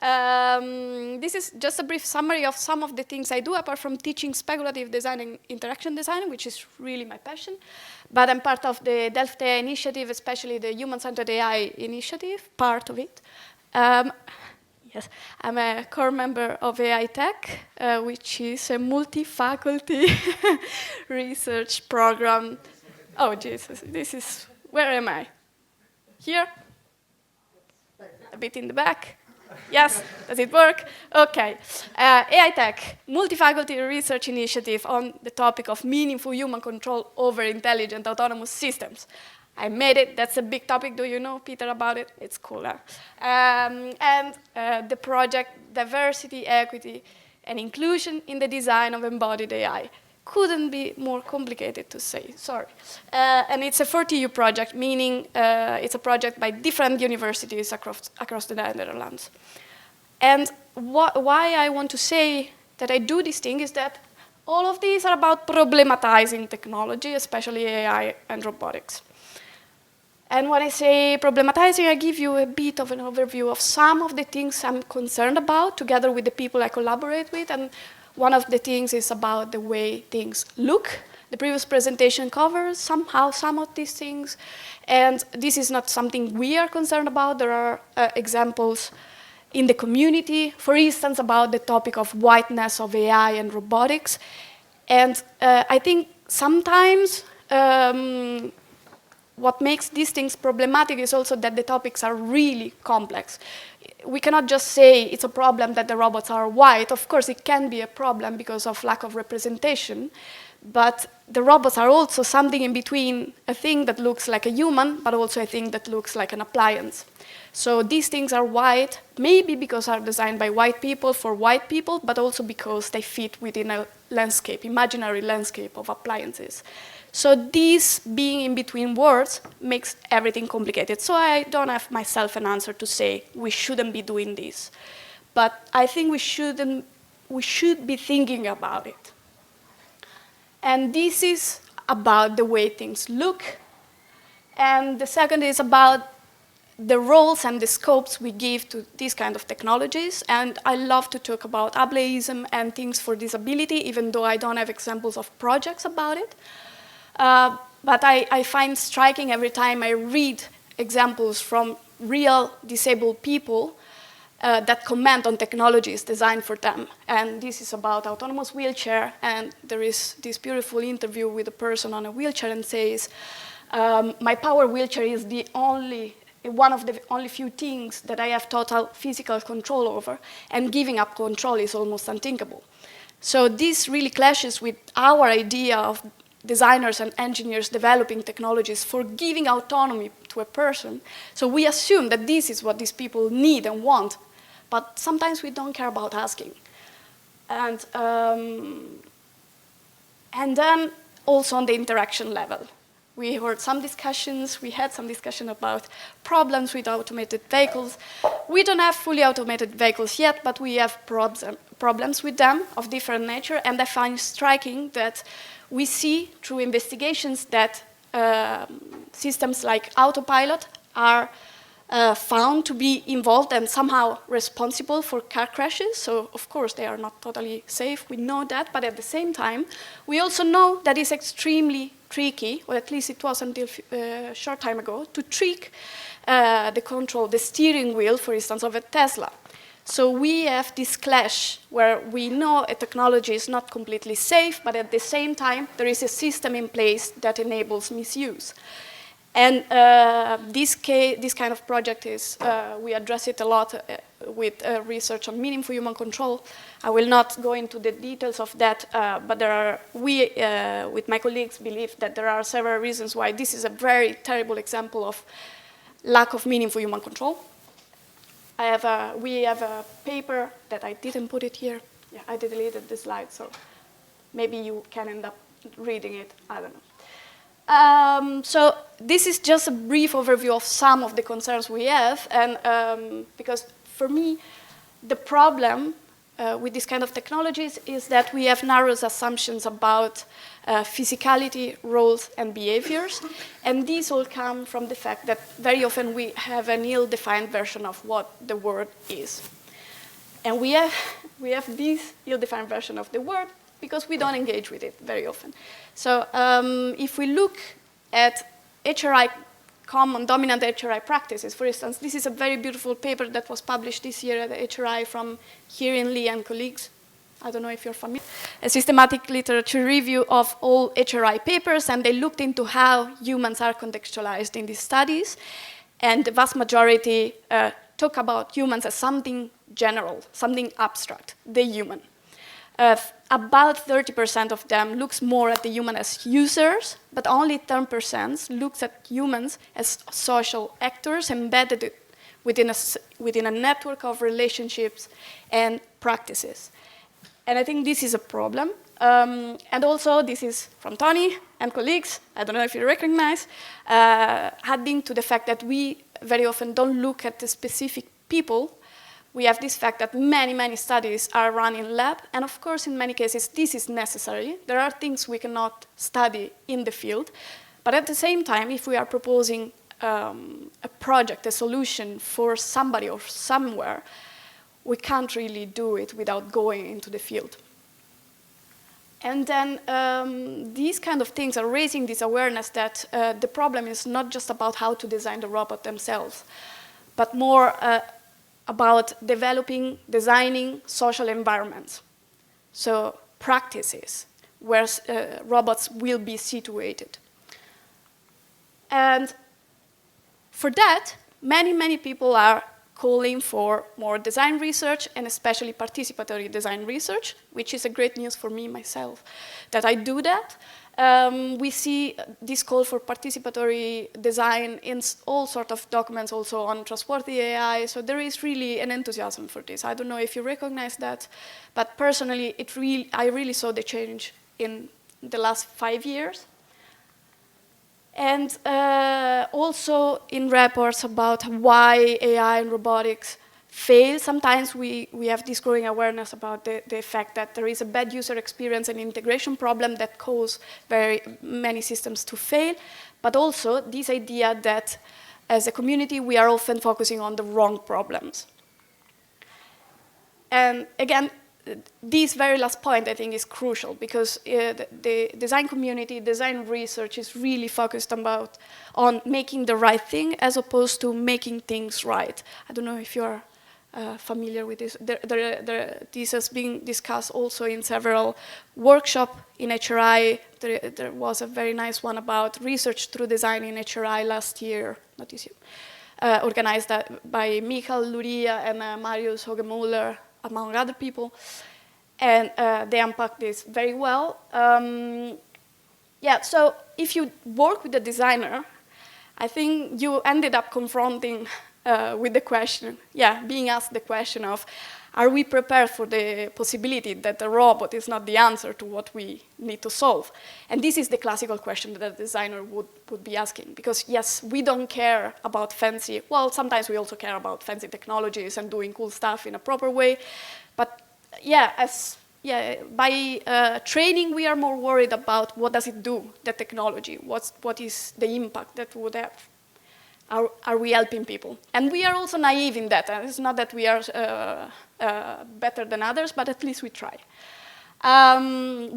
This is just a brief summary of some of the things I do, apart from teaching speculative design and interaction design, which is really my passion. But I'm part of the Delft AI initiative, especially the human-centered AI initiative, part of it. Yes, I'm a core member of AI Tech, which is a multi-faculty research program. Oh, Jesus, this is, where am I? Here? A bit in the back? Yes, does it work? Okay. AI Tech, multi-faculty research initiative on the topic of meaningful human control over intelligent autonomous systems. I made it. That's a big topic. Do you know, Peter, about it? It's cool. The project Diversity, Equity, and Inclusion in the Design of Embodied AI. Couldn't be more complicated to say, sorry. And it's a 40U project, meaning it's a project by different universities across the Netherlands. And why I want to say that I do this thing is that all of these are about problematizing technology, especially AI and robotics. And when I say problematizing, I give you a bit of an overview of some of the things I'm concerned about, together with the people I collaborate with. And one of the things is about the way things look. The previous presentation covers somehow some of these things. And this is not something we are concerned about. There are examples in the community, for instance, about the topic of whiteness of AI and robotics. And I think sometimes what makes these things problematic is also that the topics are really complex. We cannot just say it's a problem that the robots are white. Of course, it can be a problem because of lack of representation, but the robots are also something in between, a thing that looks like a human, but also a thing that looks like an appliance. So these things are white, maybe because are designed by white people for white people, but also because they fit within a landscape, imaginary landscape of appliances. So this being in between words makes everything complicated. So I don't have myself an answer to say we shouldn't be doing this. But I think we should be thinking about it. And this is about the way things look. And the second is about the roles and the scopes we give to these kind of technologies. And I love to talk about ableism and things for disability, even though I don't have examples of projects about it. But I find striking every time I read examples from real disabled people that comment on technologies designed for them. And this is about autonomous wheelchair, and there is this beautiful interview with a person on a wheelchair and says, my power wheelchair is one of the only few things that I have total physical control over, and giving up control is almost unthinkable. So this really clashes with our idea of designers and engineers developing technologies for giving autonomy to a person. So we assume that this is what these people need and want, but sometimes we don't care about asking. And then also on the interaction level. We had some discussion about problems with automated vehicles. We don't have fully automated vehicles yet, but we have problems with them of different nature, and I find striking that we see through investigations that systems like autopilot are found to be involved and somehow responsible for car crashes. So, of course, they are not totally safe. We know that. But at the same time, we also know that it's extremely tricky, or at least it was until a short time ago, to trick the steering wheel, for instance, of a Tesla. So we have this clash where we know a technology is not completely safe, but at the same time, there is a system in place that enables misuse. And this kind of project is, we address it a lot with research on meaningful human control. I will not go into the details of that, but we, with my colleagues, believe that there are several reasons why this is a very terrible example of lack of meaningful human control. We have a paper that I didn't put it here. Yeah, I deleted the slide, so maybe you can end up reading it. I don't know. So this is just a brief overview of some of the concerns we have, and because for me, the problem with this kind of technologies is that we have narrow assumptions about physicality, roles, and behaviors. And these all come from the fact that very often we have an ill-defined version of what the word is. And we have this ill-defined version of the word because we don't engage with it very often. So if we look at HRI, common dominant HRI practices, for instance, this is a very beautiful paper that was published this year at the HRI from Hirin Lee and colleagues. I don't know if you're familiar. A systematic literature review of all HRI papers, and they looked into how humans are contextualized in these studies. And the vast majority talk about humans as something general, something abstract, the human. About 30% of them looks more at the human as users, but only 10% looks at humans as social actors embedded within a network of relationships and practices. And I think this is a problem. And also, this is from Tony and colleagues, I don't know if you recognize, adding to the fact that we very often don't look at the specific people. We have this fact that many, many studies are run in lab, and of course, in many cases, this is necessary. There are things we cannot study in the field, but at the same time, if we are proposing a project, a solution for somebody or somewhere, we can't really do it without going into the field. And then these kind of things are raising this awareness that the problem is not just about how to design the robot themselves, but more about developing, designing social environments. So practices where robots will be situated. And for that, many, many people are calling for more design research, and especially participatory design research, which is a great news for me myself, that I do that. We see this call for participatory design in all sorts of documents, also on trustworthy AI, so there is really an enthusiasm for this. I don't know if you recognize that, but personally, I really saw the change in the last 5 years. And also in reports about why AI and robotics fail. Sometimes we have this growing awareness about the fact that there is a bad user experience and integration problem that cause very many systems to fail, but also this idea that as a community we are often focusing on the wrong problems. And again, this very last point, I think, is crucial because the design community, design research is really focused on making the right thing as opposed to making things right. I don't know if you're familiar with this. This has been discussed also in several workshops in HRI. There was a very nice one about research through design in HRI last year, not this year, organized by Michael Luria and Marius Hogemuller, among other people, and they unpacked this very well. Yeah, so if you work with a designer, I think you ended up confronting with the question, being asked the question of, are we prepared for the possibility that the robot is not the answer to what we need to solve? And this is the classical question that a designer would be asking, because yes, we don't care about fancy, well, sometimes we also care about fancy technologies and doing cool stuff in a proper way, but by training, we are more worried about what does it do, the technology, what is the impact that would have. Are we helping people? And we are also naive in that. It's not that we are better than others, but at least we try.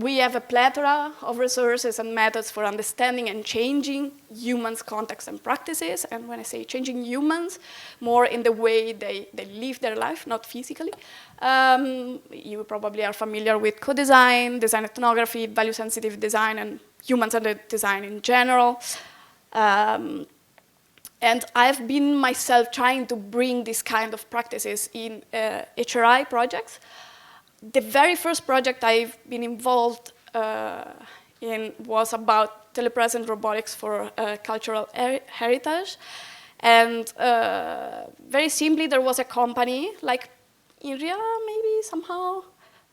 We have a plethora of resources and methods for understanding and changing humans' contexts and practices. And when I say changing humans, more in the way they live their life, not physically. You probably are familiar with co-design, design ethnography, value-sensitive design, and human-centered design in general. And I've been myself trying to bring this kind of practices in HRI projects. The very first project I've been involved in was about telepresent robotics for cultural heritage. And very simply, there was a company like INRIA, maybe somehow.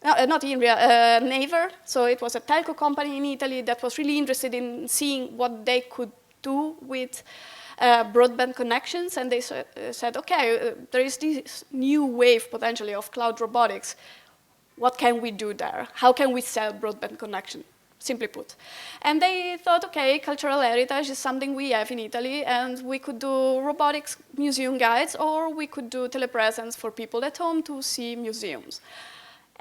No, not INRIA, Naver. So it was a telco company in Italy that was really interested in seeing what they could do with broadband connections, and they said, okay, there is this new wave potentially of cloud robotics. What can we do there? How can we sell broadband connections simply put. And they thought, okay, cultural heritage is something we have in Italy, and we could do robotics museum guides, or we could do telepresence for people at home to see museums.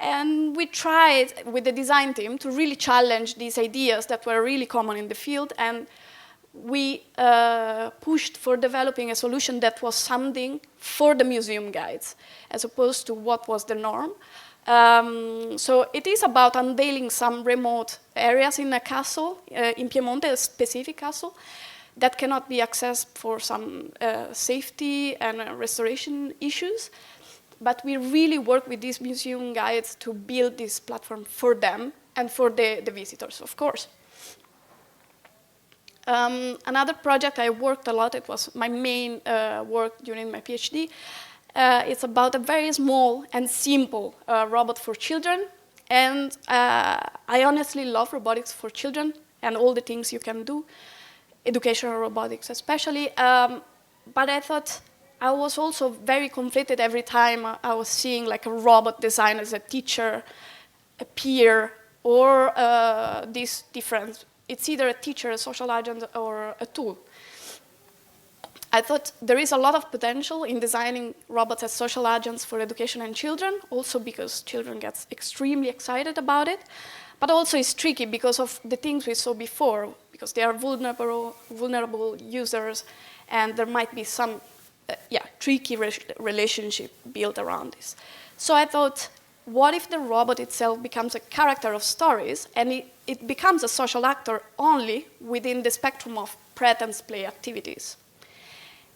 And we tried with the design team to really challenge these ideas that were really common in the field, and we pushed for developing a solution that was something for the museum guides, as opposed to what was the norm. So it is about unveiling some remote areas in a castle, in Piemonte, a specific castle, that cannot be accessed for some safety and restoration issues. But we really work with these museum guides to build this platform for them and for the visitors, of course. Another project I worked a lot, it was my main work during my PhD. It's about a very small and simple robot for children. And I honestly love robotics for children and all the things you can do, educational robotics especially. But I thought I was also very conflicted every time I was seeing like a robot designed as a teacher, a peer, or this difference. It's either a teacher, a social agent, or a tool. I thought there is a lot of potential in designing robots as social agents for education and children, also because children get extremely excited about it, but also it's tricky because of the things we saw before, because they are vulnerable users, and there might be some tricky relationship built around this. So I thought, what if the robot itself becomes a character of stories, and it becomes a social actor only within the spectrum of pretend play activities?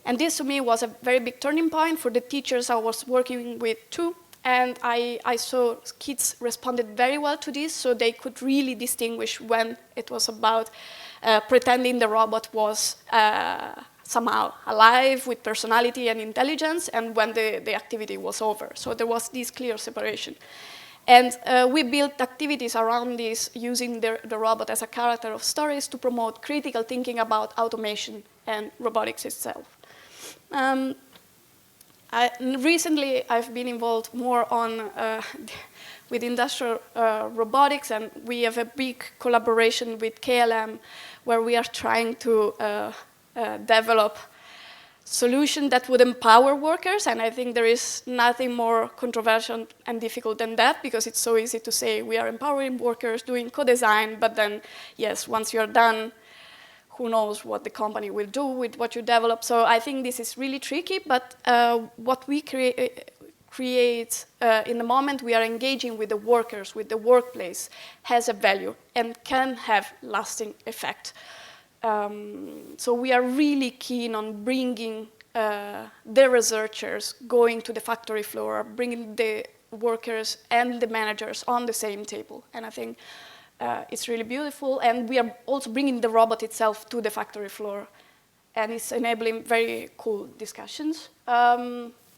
And this, to me, was a very big turning point for the teachers I was working with, too. And I saw kids responded very well to this, so they could really distinguish when it was about pretending the robot was somehow alive with personality and intelligence, and when the activity was over. So there was this clear separation. And we built activities around this, using the robot as a character of stories to promote critical thinking about automation and robotics itself. Recently, I've been involved more on with industrial robotics, and we have a big collaboration with KLM, where we are trying to develop solution that would empower workers, and I think there is nothing more controversial and difficult than that, because it's so easy to say we are empowering workers doing co-design, but then, yes, once you're done, who knows what the company will do with what you develop. So I think this is really tricky, but what we create in the moment we are engaging with the workers, with the workplace, has a value and can have lasting effect. So we are really keen on bringing the researchers going to the factory floor, bringing the workers and the managers on the same table. And I think it's really beautiful. And we are also bringing the robot itself to the factory floor. And it's enabling very cool discussions.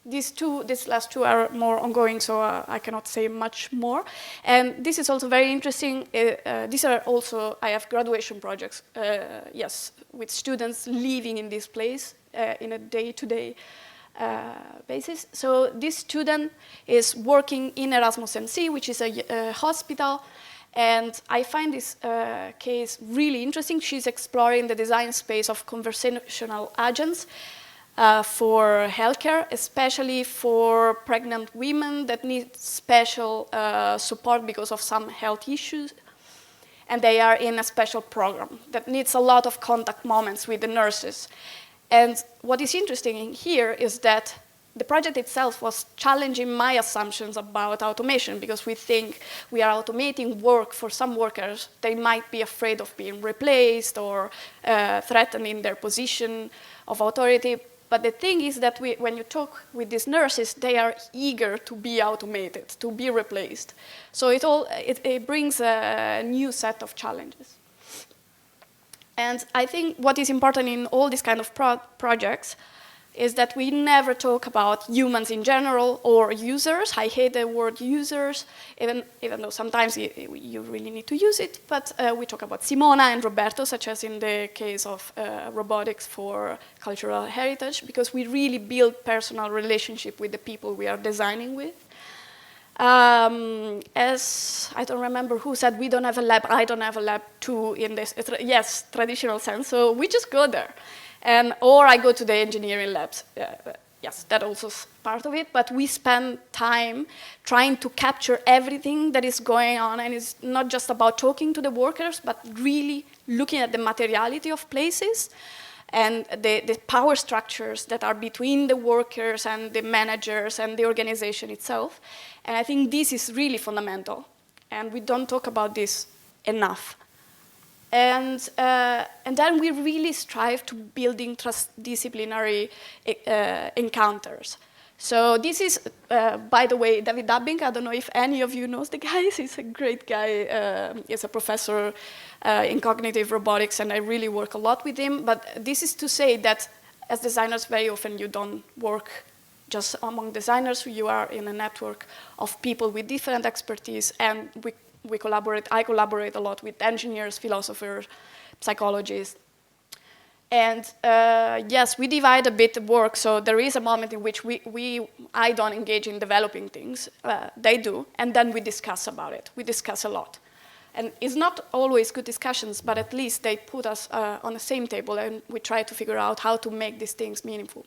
These last two are more ongoing, so I cannot say much more. And this is also very interesting. These are also, I have graduation projects, yes, with students living in this place in a day-to-day basis. So this student is working in Erasmus MC, which is a hospital. And I find this case really interesting. She's exploring the design space of conversational agents for healthcare, especially for pregnant women that need special support because of some health issues. And they are in a special program that needs a lot of contact moments with the nurses. And what is interesting here is that the project itself was challenging my assumptions about automation, because we think we are automating work for some workers. They might be afraid of being replaced or threatening their position of authority. But the thing is that when you talk with these nurses, they are eager to be automated, to be replaced. So it brings a new set of challenges. And I think what is important in all these kind of projects is that we never talk about humans in general or users. I hate the word users, even though sometimes you really need to use it. But we talk about Simona and Roberto, such as in the case of robotics for cultural heritage, because we really build personal relationship with the people we are designing with. As I don't remember who said, we don't have a lab, I don't have a lab too in this, yes, traditional sense, so we just go there. Or I go to the engineering labs. Yes, that also is part of it, but we spend time trying to capture everything that is going on, and it's not just about talking to the workers, but really looking at the materiality of places and the power structures that are between the workers and the managers and the organization itself. And I think this is really fundamental, and we don't talk about this enough. And then we really strive to building transdisciplinary encounters. So this is, by the way, David Dubbing. I don't know if any of you knows the guy. He's a great guy. He's a professor in cognitive robotics, and I really work a lot with him. But this is to say that as designers, very often you don't work just among designers. You are in a network of people with different expertise, and we collaborate. I collaborate a lot with engineers, philosophers, psychologists. And yes, we divide a bit the work, so there is a moment in which I don't engage in developing things, they do, and then we discuss about it. We discuss a lot. And it's not always good discussions, but at least they put us on the same table, and we try to figure out how to make these things meaningful.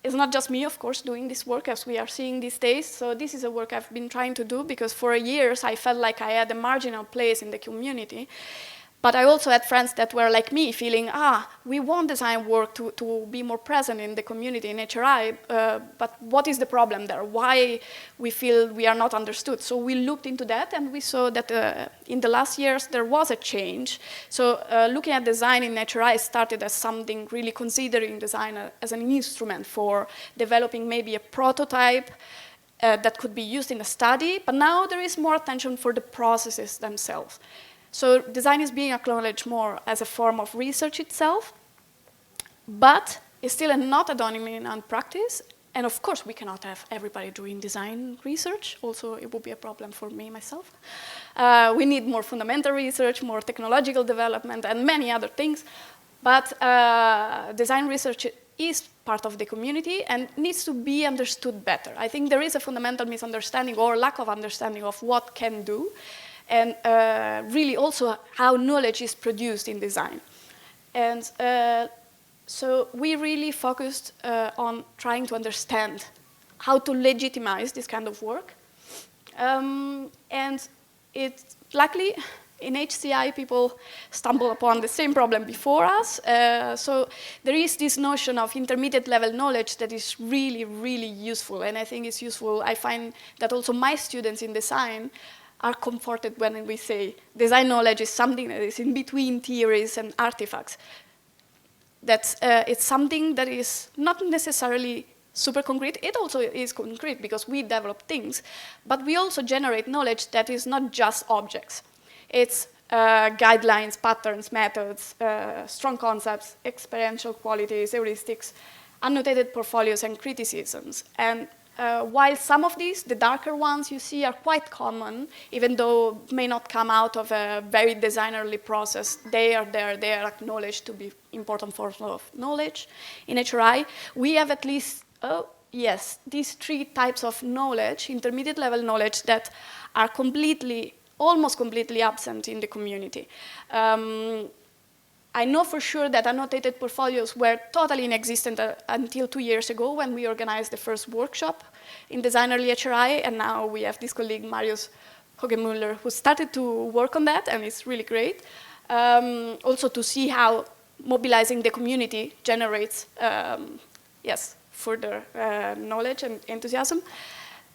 It's not just me, of course, doing this work as we are seeing these days. So this is a work I've been trying to do because for years I felt like I had a marginal place in the community. But I also had friends that were like me, feeling, we want design work to be more present in the community in HRI, but what is the problem there? Why we feel we are not understood? So we looked into that, and we saw that in the last years there was a change. So looking at design in HRI started as something really considering design as an instrument for developing maybe a prototype that could be used in a study, but now there is more attention for the processes themselves. So design is being acknowledged more as a form of research itself, but it's still not a dominant practice. And of course, we cannot have everybody doing design research. Also, it would be a problem for me, myself. We need more fundamental research, more technological development, and many other things. But design research is part of the community and needs to be understood better. I think there is a fundamental misunderstanding or lack of understanding of what can do, and really also how knowledge is produced in design. And so we really focused on trying to understand how to legitimize this kind of work. And luckily, in HCI, people stumble upon the same problem before us. So there is this notion of intermediate level knowledge that is really, really useful. And I think it's useful. I find that also my students in design are comforted when we say design knowledge is something that is in between theories and artifacts. That it's something that is not necessarily super concrete. It also is concrete because we develop things, but we also generate knowledge that is not just objects. It's guidelines, patterns, methods, strong concepts, experiential qualities, heuristics, annotated portfolios, and criticisms. And while some of these, the darker ones you see, are quite common, even though may not come out of a very designerly process, they are there, they are acknowledged to be important forms of knowledge. In HRI, we have at least, these three types of knowledge, intermediate level knowledge, that are almost completely absent in the community. I know for sure that annotated portfolios were totally inexistent until 2 years ago when we organized the first workshop in Designerly HRI, and now we have this colleague, Marius Hogemüller, who started to work on that, and it's really great. Also to see how mobilizing the community generates, further knowledge and enthusiasm.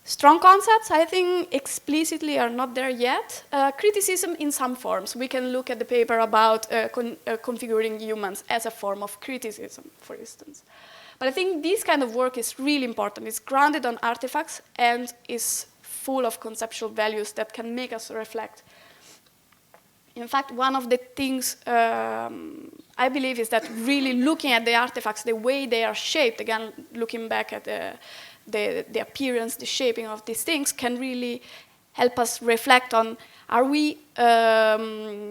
Strong concepts, I think, explicitly are not there yet. Criticism in some forms. We can look at the paper about configuring humans as a form of criticism, for instance. But I think this kind of work is really important. It's grounded on artifacts and is full of conceptual values that can make us reflect. In fact, one of the things I believe is that really looking at the artifacts, the way they are shaped, again, looking back at the appearance, the shaping of these things, can really help us reflect on Are we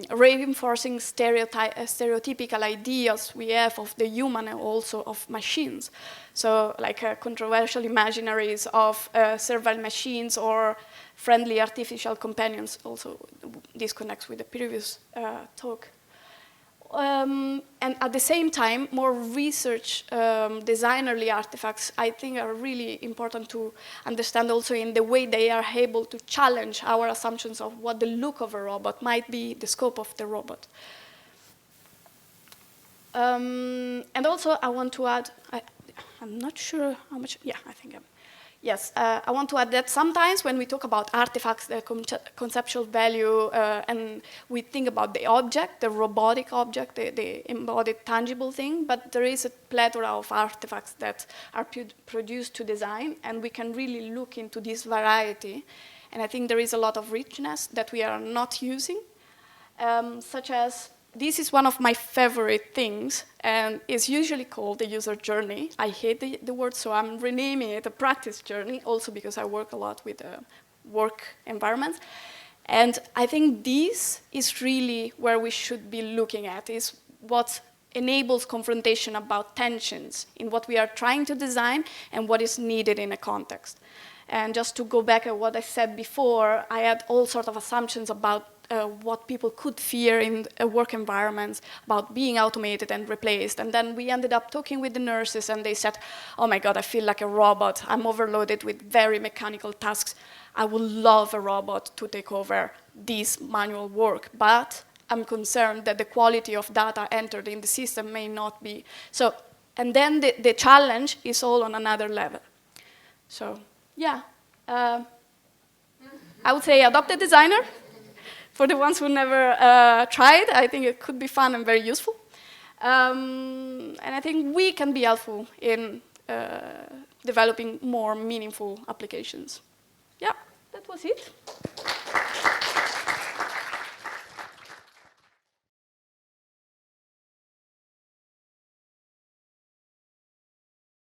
reinforcing stereotypical ideas we have of the human and also of machines? So like controversial imaginaries of servile machines or friendly artificial companions. Also, this connects with the previous talk. And at the same time, more research designerly artifacts, I think, are really important to understand also in the way they are able to challenge our assumptions of what the look of a robot might be, the scope of the robot. And also, I want to add, I'm not sure how much, yeah, I think I'm. Yes, I want to add that sometimes when we talk about artifacts, the conceptual value, and we think about the object, the robotic object, the embodied tangible thing, but there is a plethora of artifacts that are produced to design, and we can really look into this variety. And I think there is a lot of richness that we are not using, such as, this is one of my favorite things, and it's usually called the user journey. I hate the word, so I'm renaming it a practice journey, also because I work a lot with work environments. And I think this is really where we should be looking at, is what enables confrontation about tensions in what we are trying to design and what is needed in a context. And just to go back at what I said before, I had all sorts of assumptions about what people could fear in work environments, about being automated and replaced. And then we ended up talking with the nurses, and they said, oh my God, I feel like a robot. I'm overloaded with very mechanical tasks. I would love a robot to take over this manual work, but I'm concerned that the quality of data entered in the system may not be. So, and then the challenge is all on another level. So, yeah. I would say adopt a designer. For the ones who never tried, I think it could be fun and very useful. And I think we can be helpful in developing more meaningful applications. Yeah, that was it.